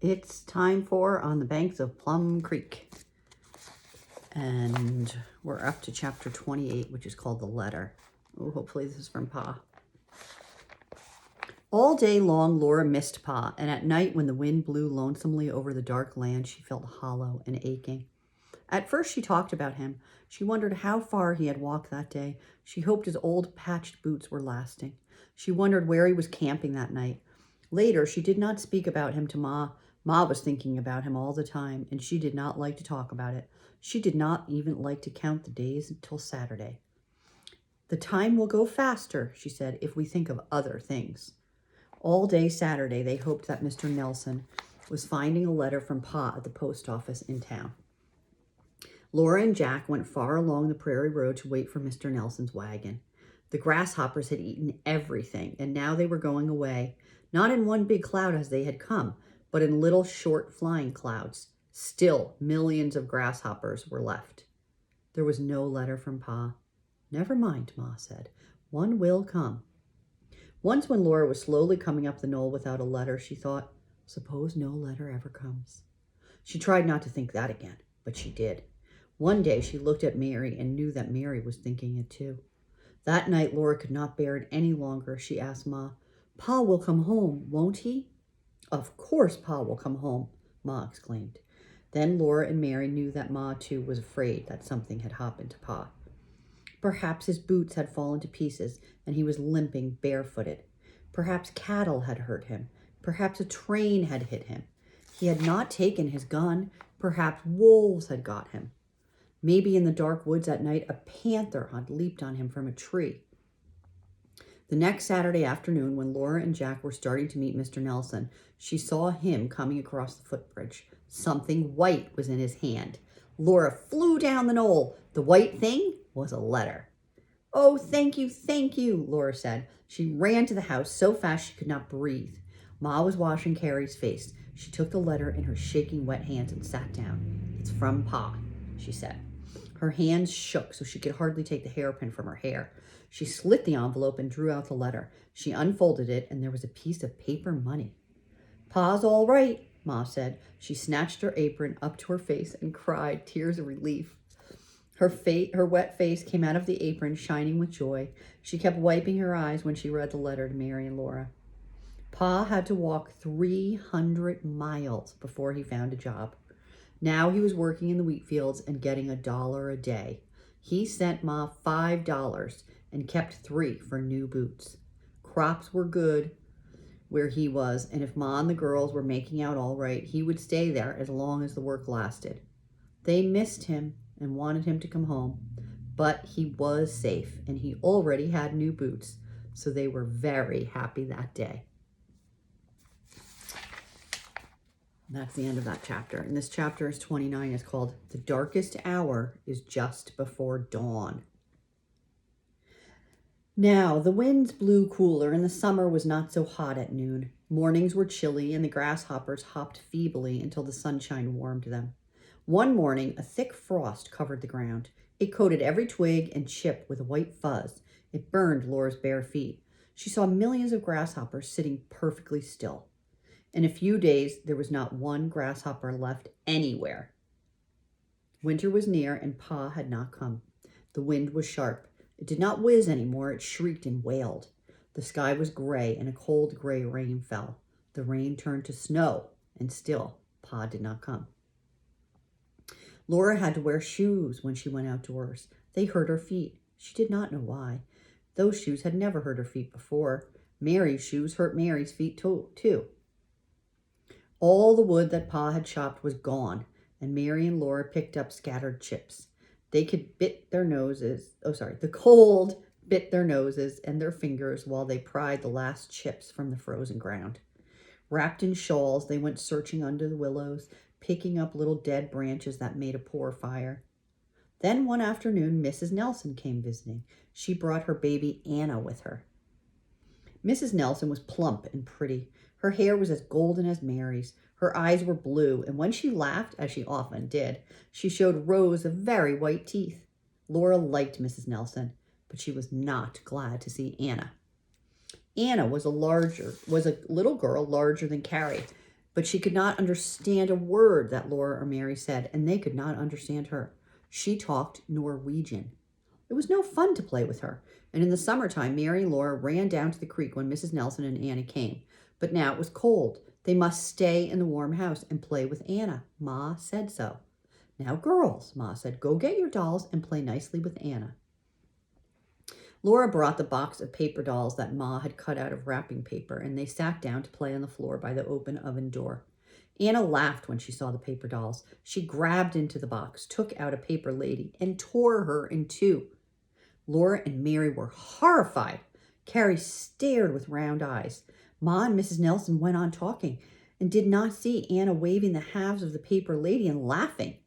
It's time for On the Banks of Plum Creek. And we're up to chapter 28, which is called The Letter. Oh, hopefully this is from Pa. All day long, Laura missed Pa, and at night when the wind blew lonesomely over the dark land, she felt hollow and aching. At first she talked about him. She wondered how far he had walked that day. She hoped his old patched boots were lasting. She wondered where he was camping that night. Later, she did not speak about him to Ma. Ma was thinking about him all the time, and she did not like to talk about it. She did not even like to count the days until Saturday. The time will go faster, she said, if we think of other things. All day Saturday, they hoped that Mr. Nelson was finding a letter from Pa at the post office in town. Laura and Jack went far along the prairie road to wait for Mr. Nelson's wagon. The grasshoppers had eaten everything, and now they were going away, not in one big cloud as they had come, but in little short flying clouds. Still, millions of grasshoppers were left. There was no letter from Pa. Never mind, Ma said. One will come. Once when Laura was slowly coming up the knoll without a letter, she thought, suppose no letter ever comes. She tried not to think that again, but she did. One day she looked at Mary and knew that Mary was thinking it too. That night Laura could not bear it any longer. She asked Ma, Pa will come home, won't he? Of course Pa will come home, Ma exclaimed. Then Laura and Mary knew that Ma too was afraid that something had happened to Pa. Perhaps his boots had fallen to pieces and he was limping barefooted. Perhaps cattle had hurt him. Perhaps a train had hit him. He had not taken his gun. Perhaps wolves had got him. Maybe in the dark woods at night, a panther had leaped on him from a tree. The next Saturday afternoon, when Laura and Jack were starting to meet Mr. Nelson, she saw him coming across the footbridge. Something white was in his hand. Laura flew down the knoll. The white thing was a letter. Oh, thank you, Laura said. She ran to the house so fast she could not breathe. Ma was washing Carrie's face. She took the letter in her shaking wet hands and sat down. It's from Pa, she said. Her hands shook so she could hardly take the hairpin from her hair. She slit the envelope and drew out the letter. She unfolded it, and there was a piece of paper money. Pa's all right, Ma said. She snatched her apron up to her face and cried tears of relief. Her wet face came out of the apron, shining with joy. She kept wiping her eyes when she read the letter to Mary and Laura. Pa had to walk 300 miles before he found a job. Now he was working in the wheat fields and getting $1 a day. He sent Ma $5 and kept $3 for new boots. Crops were good where he was, and if Ma and the girls were making out all right, he would stay there as long as the work lasted. They missed him and wanted him to come home, but he was safe and he already had new boots, so they were very happy that day. That's the end of that chapter. And this chapter is 29. It's called The Darkest Hour is Just Before Dawn. Now, the winds blew cooler and the summer was not so hot at noon. Mornings were chilly and the grasshoppers hopped feebly until the sunshine warmed them. One morning, a thick frost covered the ground. It coated every twig and chip with a white fuzz. It burned Laura's bare feet. She saw millions of grasshoppers sitting perfectly still. In a few days, there was not one grasshopper left anywhere. Winter was near and Pa had not come. The wind was sharp. It did not whiz anymore. It shrieked and wailed. The sky was gray and a cold gray rain fell. The rain turned to snow and still Pa did not come. Laura had to wear shoes when she went outdoors. They hurt her feet. She did not know why. Those shoes had never hurt her feet before. Mary's shoes hurt Mary's feet too. All the wood that Pa had chopped was gone, and Mary and Laura picked up scattered chips. The cold bit their noses and their fingers while they pried the last chips from the frozen ground. Wrapped in shawls, they went searching under the willows, picking up little dead branches that made a poor fire. Then one afternoon, Mrs. Nelson came visiting. She brought her baby Anna with her. Mrs. Nelson was plump and pretty. Her hair was as golden as Mary's. Her eyes were blue, and when she laughed, as she often did, she showed rows of very white teeth. Laura liked Mrs. Nelson, but she was not glad to see Anna. Anna was a little girl larger than Carrie. But she could not understand a word that Laura or Mary said, and they could not understand her. She talked Norwegian. It was no fun to play with her, and in the summertime, Mary and Laura ran down to the creek when Mrs. Nelson and Anna came. But now it was cold. They must stay in the warm house and play with Anna. Ma said so. Now, girls, Ma said, go get your dolls and play nicely with Anna. Laura brought the box of paper dolls that Ma had cut out of wrapping paper, and they sat down to play on the floor by the open oven door. Anna laughed when she saw the paper dolls. She grabbed into the box, took out a paper lady, and tore her in two. Laura and Mary were horrified. Carrie stared with round eyes. Ma and Mrs. Nelson went on talking and did not see Anna waving the halves of the paper lady and laughing.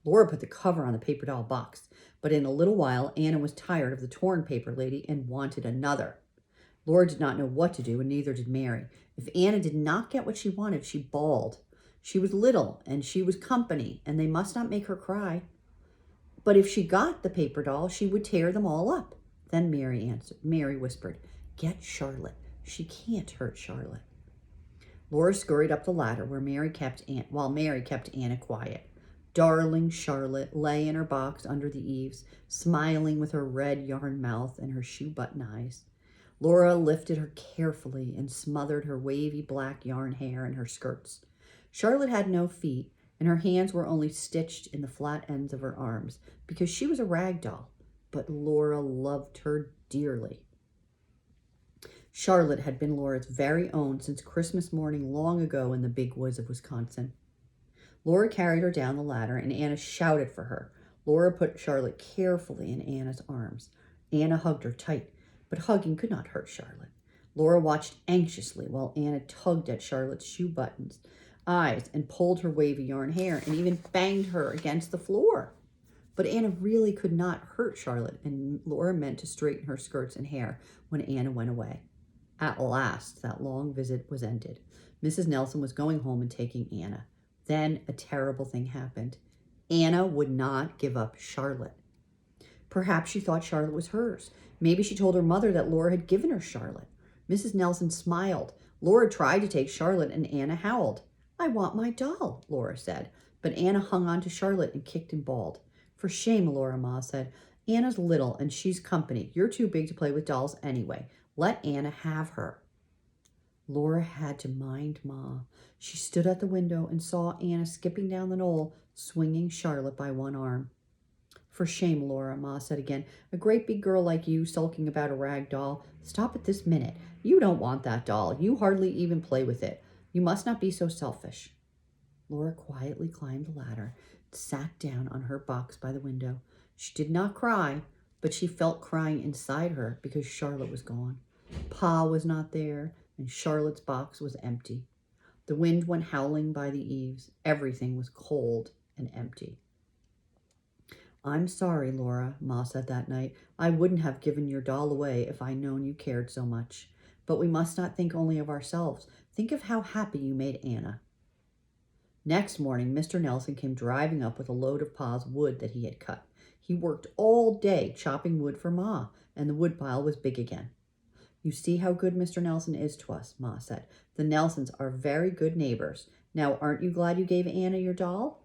Laura put the cover on the paper doll box, but in a little while, Anna was tired of the torn paper lady and wanted another. Laura did not know what to do, and neither did Mary. If Anna did not get what she wanted, she bawled. She was little, and she was company, and they must not make her cry. But if she got the paper doll, she would tear them all up. Then Mary whispered, get Charlotte. She can't hurt Charlotte. Laura scurried up the ladder while Mary kept Anna quiet. Darling Charlotte lay in her box under the eaves, smiling with her red yarn mouth and her shoe-button eyes. Laura lifted her carefully and smothered her wavy black yarn hair in her skirts. Charlotte had no feet, and her hands were only stitched in the flat ends of her arms because she was a rag doll, but Laura loved her dearly. Charlotte had been Laura's very own since Christmas morning long ago in the big woods of Wisconsin. Laura carried her down the ladder, and Anna shouted for her. Laura put Charlotte carefully in Anna's arms. Anna hugged her tight, but hugging could not hurt Charlotte. Laura watched anxiously while Anna tugged at Charlotte's shoe buttons, eyes, and pulled her wavy yarn hair, and even banged her against the floor. But Anna really could not hurt Charlotte, and Laura meant to straighten her skirts and hair when Anna went away. At last, that long visit was ended. Mrs. Nelson was going home and taking Anna. Then a terrible thing happened. Anna would not give up Charlotte. Perhaps she thought Charlotte was hers. Maybe she told her mother that Laura had given her Charlotte. Mrs. Nelson smiled. Laura tried to take Charlotte, and Anna howled. I want my doll, Laura said. But Anna hung on to Charlotte and kicked and bawled. For shame, Laura, Ma said. Anna's little and she's company. You're too big to play with dolls anyway. Let Anna have her. Laura had to mind Ma. She stood at the window and saw Anna skipping down the knoll, swinging Charlotte by one arm. For shame, Laura, Ma said again. A great big girl like you sulking about a rag doll. Stop it this minute. You don't want that doll. You hardly even play with it. You must not be so selfish. Laura quietly climbed the ladder and sat down on her box by the window. She did not cry, but she felt crying inside her because Charlotte was gone. Pa was not there, and Charlotte's box was empty. The wind went howling by the eaves. Everything was cold and empty. I'm sorry, Laura, Ma said that night. I wouldn't have given your doll away if I'd known you cared so much. But we must not think only of ourselves. Think of how happy you made Anna. Next morning, Mr. Nelson came driving up with a load of Pa's wood that he had cut. He worked all day chopping wood for Ma, and the woodpile was big again. You see how good Mr. Nelson is to us, Ma said. The Nelsons are very good neighbors. Now, aren't you glad you gave Anna your doll?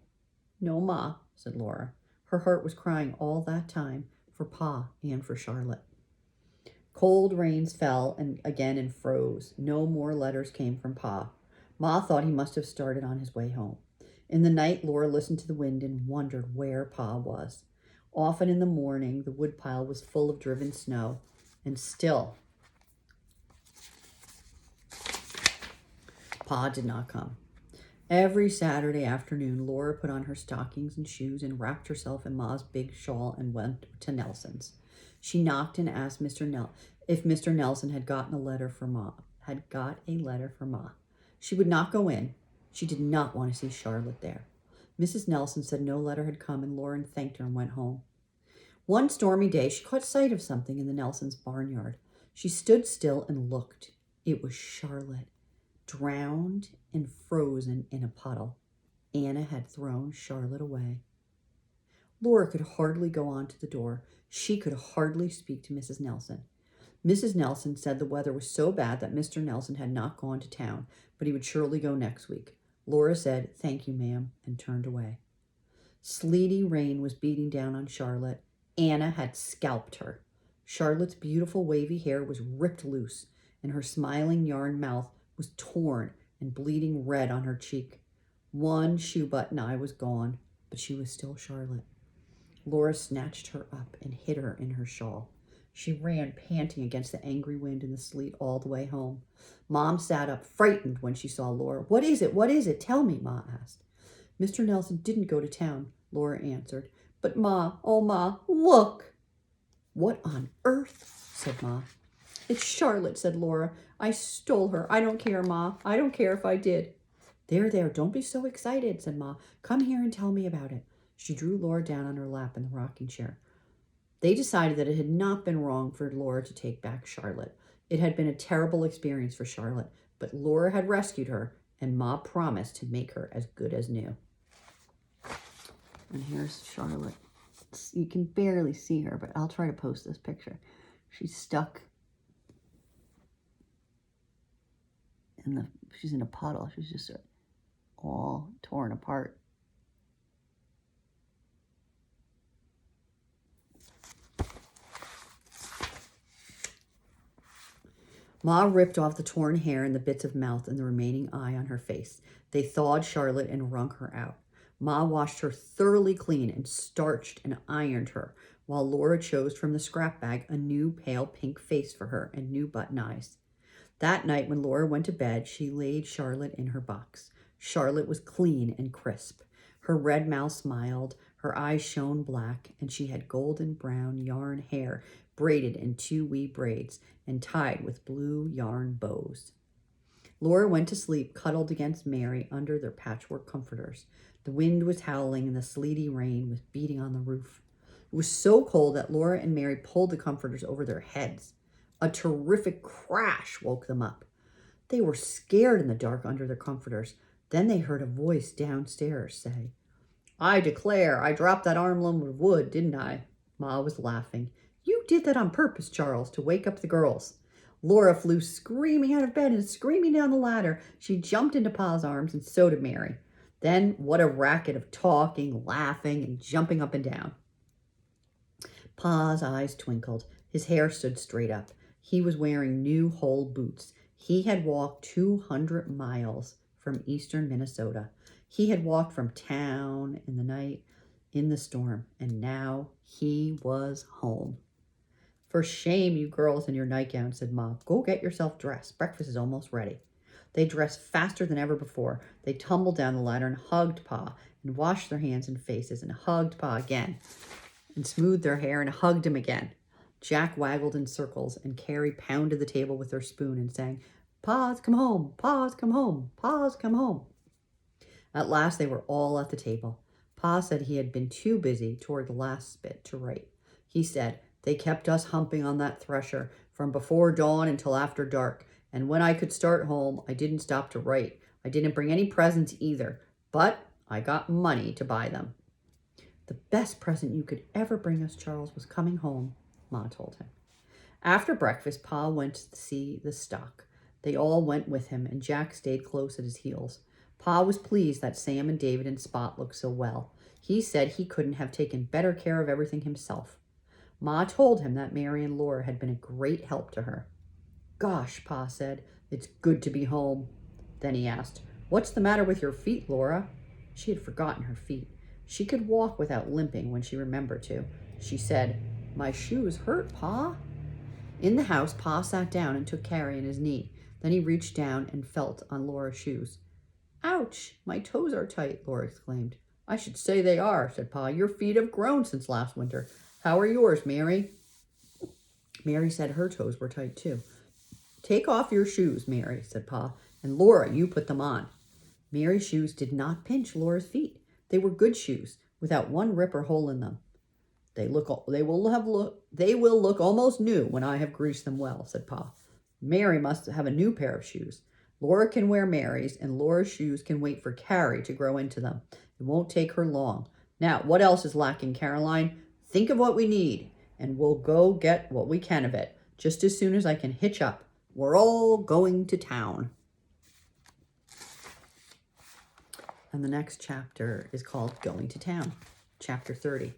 No, Ma, said Laura. Her heart was crying all that time for Pa and for Charlotte. Cold rains fell and froze. No more letters came from Pa. Ma thought he must have started on his way home. In the night, Laura listened to the wind and wondered where Pa was. Often in the morning, the woodpile was full of driven snow, and still Pa did not come. Every Saturday afternoon, Laura put on her stockings and shoes and wrapped herself in Ma's big shawl and went to Nelson's. She knocked and asked if Mr. Nelson had gotten a letter for Ma. She would not go in. She did not want to see Charlotte there. Mrs. Nelson said no letter had come, and Lauren thanked her and went home. One stormy day, she caught sight of something in the Nelsons' barnyard. She stood still and looked. It was Charlotte, drowned and frozen in a puddle. Anna had thrown Charlotte away. Laura could hardly go on to the door. She could hardly speak to Mrs. Nelson. Mrs. Nelson said the weather was so bad that Mr. Nelson had not gone to town, but he would surely go next week. Laura said, "Thank you, ma'am," and turned away. Sleety rain was beating down on Charlotte. Anna had scalped her. Charlotte's beautiful wavy hair was ripped loose, and her smiling yarn mouth was torn and bleeding red on her cheek. One shoe button eye was gone, but she was still Charlotte. Laura snatched her up and hid her in her shawl. She ran panting against the angry wind and the sleet all the way home. Mom sat up, frightened when she saw Laura. "What is it? What is it? Tell me," Ma asked. "Mr. Nelson didn't go to town," Laura answered. "But Ma, oh Ma, look!" "What on earth?" said Ma. "It's Charlotte," said Laura. "I stole her. I don't care, Ma. I don't care if I did." There, don't be so excited," said Ma. "Come here and tell me about it." She drew Laura down on her lap in the rocking chair. They decided that it had not been wrong for Laura to take back Charlotte. It had been a terrible experience for Charlotte, but Laura had rescued her, and Ma promised to make her as good as new. And here's Charlotte. You can barely see her, but I'll try to post this picture. She's stuck she's in a puddle. She's just all torn apart. Ma ripped off the torn hair and the bits of mouth and the remaining eye on her face. They thawed Charlotte and wrung her out. Ma washed her thoroughly clean and starched and ironed her, while Laura chose from the scrap bag a new pale pink face for her and new button eyes. That night when Laura went to bed, she laid Charlotte in her box. Charlotte was clean and crisp. Her red mouth smiled, her eyes shone black, and she had golden brown yarn hair braided in 2 wee braids and tied with blue yarn bows. Laura went to sleep, cuddled against Mary under their patchwork comforters. The wind was howling and the sleety rain was beating on the roof. It was so cold that Laura and Mary pulled the comforters over their heads. A terrific crash woke them up. They were scared in the dark under their comforters. Then they heard a voice downstairs say, "I declare, I dropped that armload of wood, didn't I?" Ma was laughing. "You did that on purpose, Charles, to wake up the girls." Laura flew screaming out of bed and screaming down the ladder. She jumped into Pa's arms, and so did Mary. Then what a racket of talking, laughing, and jumping up and down. Pa's eyes twinkled. His hair stood straight up. He was wearing new whole boots. He had walked 200 miles from eastern Minnesota. He had walked from town in the night, in the storm, and now he was home. "For shame, you girls in your nightgown," said Ma. "Go get yourself dressed. Breakfast is almost ready." They dressed faster than ever before. They tumbled down the ladder and hugged Pa and washed their hands and faces and hugged Pa again and smoothed their hair and hugged him again. Jack waggled in circles and Carrie pounded the table with her spoon and sang, "Pa's come home, Pa's come home, Pa's come home." At last they were all at the table. Pa said he had been too busy toward the last bit to write. He said, "They kept us humping on that thresher from before dawn until after dark, and when I could start home, I didn't stop to write. I didn't bring any presents either, but I got money to buy them." "The best present you could ever bring us, Charles, was coming home," Ma told him. After breakfast, Pa went to see the stock. They all went with him, and Jack stayed close at his heels. Pa was pleased that Sam and David and Spot looked so well. He said he couldn't have taken better care of everything himself. Ma told him that Mary and Laura had been a great help to her. "Gosh," Pa said, "it's good to be home." Then he asked, "What's the matter with your feet, Laura?" She had forgotten her feet. She could walk without limping when she remembered to. She said, "My shoes hurt, Pa." In the house, Pa sat down and took Carrie in his knee. Then he reached down and felt on Laura's shoes. "Ouch, my toes are tight," Laura exclaimed. "I should say they are," said Pa. "Your feet have grown since last winter. How are yours, Mary?" Mary said her toes were tight too. "Take off your shoes, Mary," said Pa, "and Laura, you put them on." Mary's shoes did not pinch Laura's feet. They were good shoes, without one rip or hole in them. They will look almost new when I have greased them well," said Pa. "Mary must have a new pair of shoes. Laura can wear Mary's, and Laura's shoes can wait for Carrie to grow into them. It won't take her long. Now, what else is lacking, Caroline? Think of what we need, and we'll go get what we can of it. just as soon as I can hitch up. We're all going to town. And the next chapter is called Going to Town, chapter 30.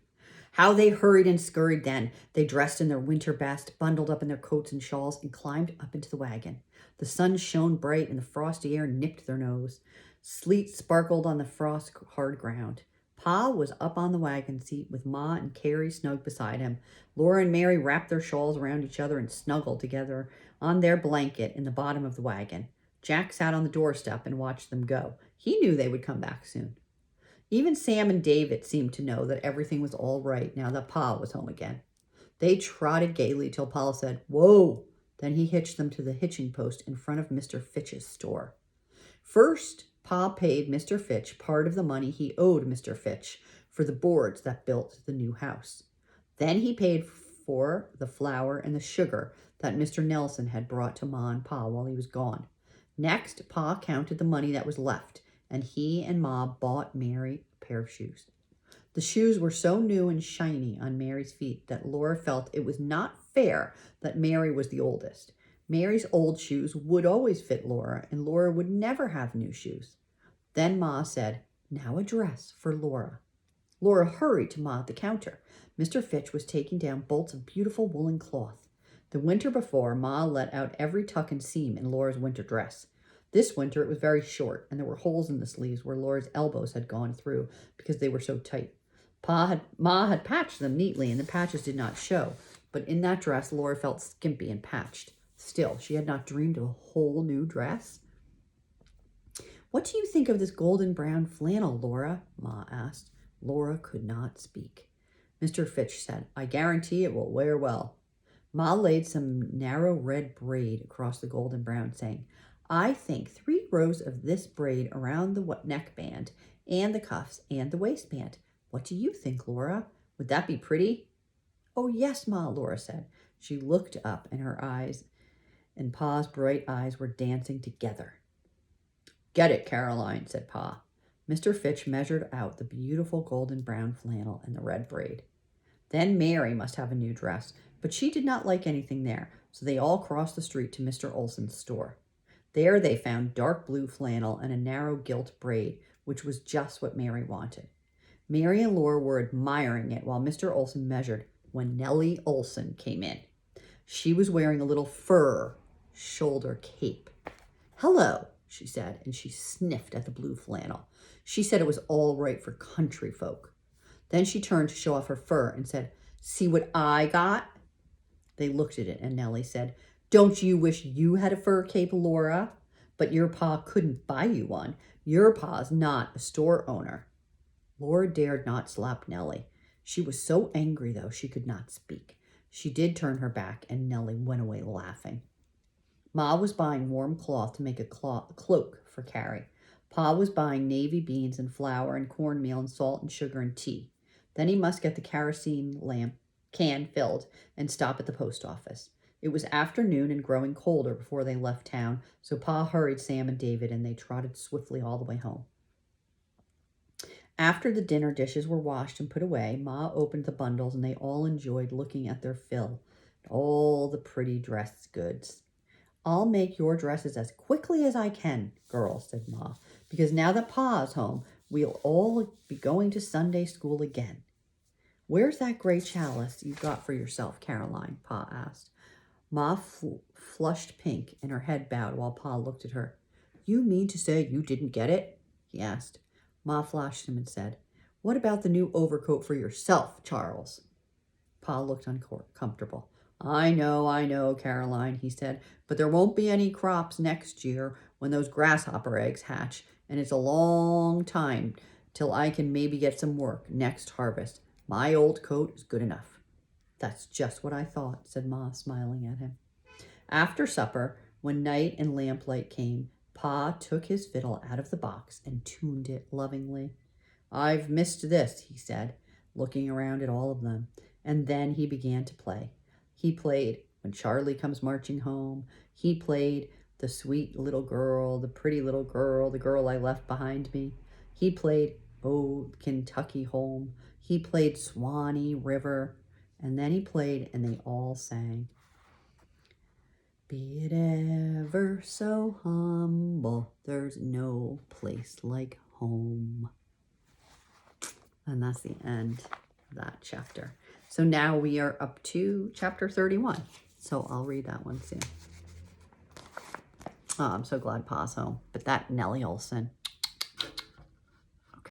How they hurried and scurried then. They dressed in their winter best, bundled up in their coats and shawls, and climbed up into the wagon. The sun shone bright, and the frosty air nipped their nose. Sleet sparkled on the frost-hard ground. Pa was up on the wagon seat with Ma and Carrie snug beside him. Laura and Mary wrapped their shawls around each other and snuggled together on their blanket in the bottom of the wagon. Jack sat on the doorstep and watched them go. He knew they would come back soon. Even Sam and David seemed to know that everything was all right now that Pa was home again. They trotted gaily till Paula said, "Whoa!" Then he hitched them to the hitching post in front of Mr. Fitch's store. First, Pa paid Mr. Fitch part of the money he owed Mr. Fitch for the boards that built the new house. Then he paid for the flour and the sugar that Mr. Nelson had brought to Ma and Pa while he was gone. Next, Pa counted the money that was left, and he and Ma bought Mary a pair of shoes. The shoes were so new and shiny on Mary's feet that Laura felt it was not fair that Mary was the oldest. Mary's old shoes would always fit Laura, and Laura would never have new shoes. Then Ma said, "Now a dress for Laura." Laura hurried to Ma at the counter. Mr. Fitch was taking down bolts of beautiful woolen cloth. The winter before, Ma let out every tuck and seam in Laura's winter dress. This winter it was very short, and there were holes in the sleeves where Laura's elbows had gone through because they were so tight. Ma had patched them neatly, and the patches did not show, but in that dress Laura felt skimpy and patched. Still, she had not dreamed of a whole new dress. "What do you think of this golden brown flannel, Laura?" Ma asked. Laura could not speak. Mr. Fitch said, "I guarantee it will wear well." Ma laid some narrow red braid across the golden brown, saying, "I think 3 rows of this braid around the neckband and the cuffs and the waistband. What do you think, Laura? Would that be pretty?" "Oh, yes, Ma," Laura said. She looked up, and her eyes and Pa's bright eyes were dancing together. "Get it, Caroline," said Pa. Mr. Fitch measured out the beautiful golden brown flannel and the red braid. Then Mary must have a new dress, but she did not like anything there, so they all crossed the street to Mr. Olson's store. There they found dark blue flannel and a narrow gilt braid, which was just what Mary wanted. Mary and Laura were admiring it while Mr. Olson measured when Nellie Olson came in. She was wearing a little fur shoulder cape. "Hello," she said, and she sniffed at the blue flannel. She said it was all right for country folk. Then she turned to show off her fur and said, "See what I got?" They looked at it, and Nellie said, "Don't you wish you had a fur cape, Laura? But your pa couldn't buy you one. Your pa's not a store owner." Laura dared not slap Nellie. She was so angry, though, she could not speak. She did turn her back, and Nellie went away laughing. Ma was buying warm cloth to make a cloak for Carrie. Pa was buying navy beans and flour and cornmeal and salt and sugar and tea. Then he must get the kerosene lamp can filled and stop at the post office. It was afternoon and growing colder before they left town, so Pa hurried Sam and David, and they trotted swiftly all the way home. After the dinner dishes were washed and put away, Ma opened the bundles, and they all enjoyed looking at their fill, all the pretty dress goods. "I'll make your dresses as quickly as I can, girls," said Ma, "because now that Pa's home, we'll all be going to Sunday school again." "Where's that gray chalice you got for yourself, Caroline?" Pa asked. Ma flushed pink, and her head bowed while Pa looked at her. "You mean to say you didn't get it?" he asked. Ma flashed him and said, "What about the new overcoat for yourself, Charles?" Pa looked uncomfortable. I know, Caroline," he said, "but there won't be any crops next year when those grasshopper eggs hatch, and it's a long time till I can maybe get some work next harvest. My old coat is good enough." "That's just what I thought," said Ma, smiling at him. After supper, when night and lamplight came, Pa took his fiddle out of the box and tuned it lovingly. "I've missed this," he said, looking around at all of them, and then he began to play. He played "When Charlie Comes Marching Home." He played "The Sweet Little Girl, the Pretty Little Girl, the Girl I Left Behind Me." He played "Oh, Kentucky Home." He played "Swanee River," and then he played, and they all sang. Be it ever so humble, there's no place like home. And that's the end of that chapter. So now we are up to chapter 31. So I'll read that one soon. Oh, I'm so glad Pa's home. But that Nellie Olson,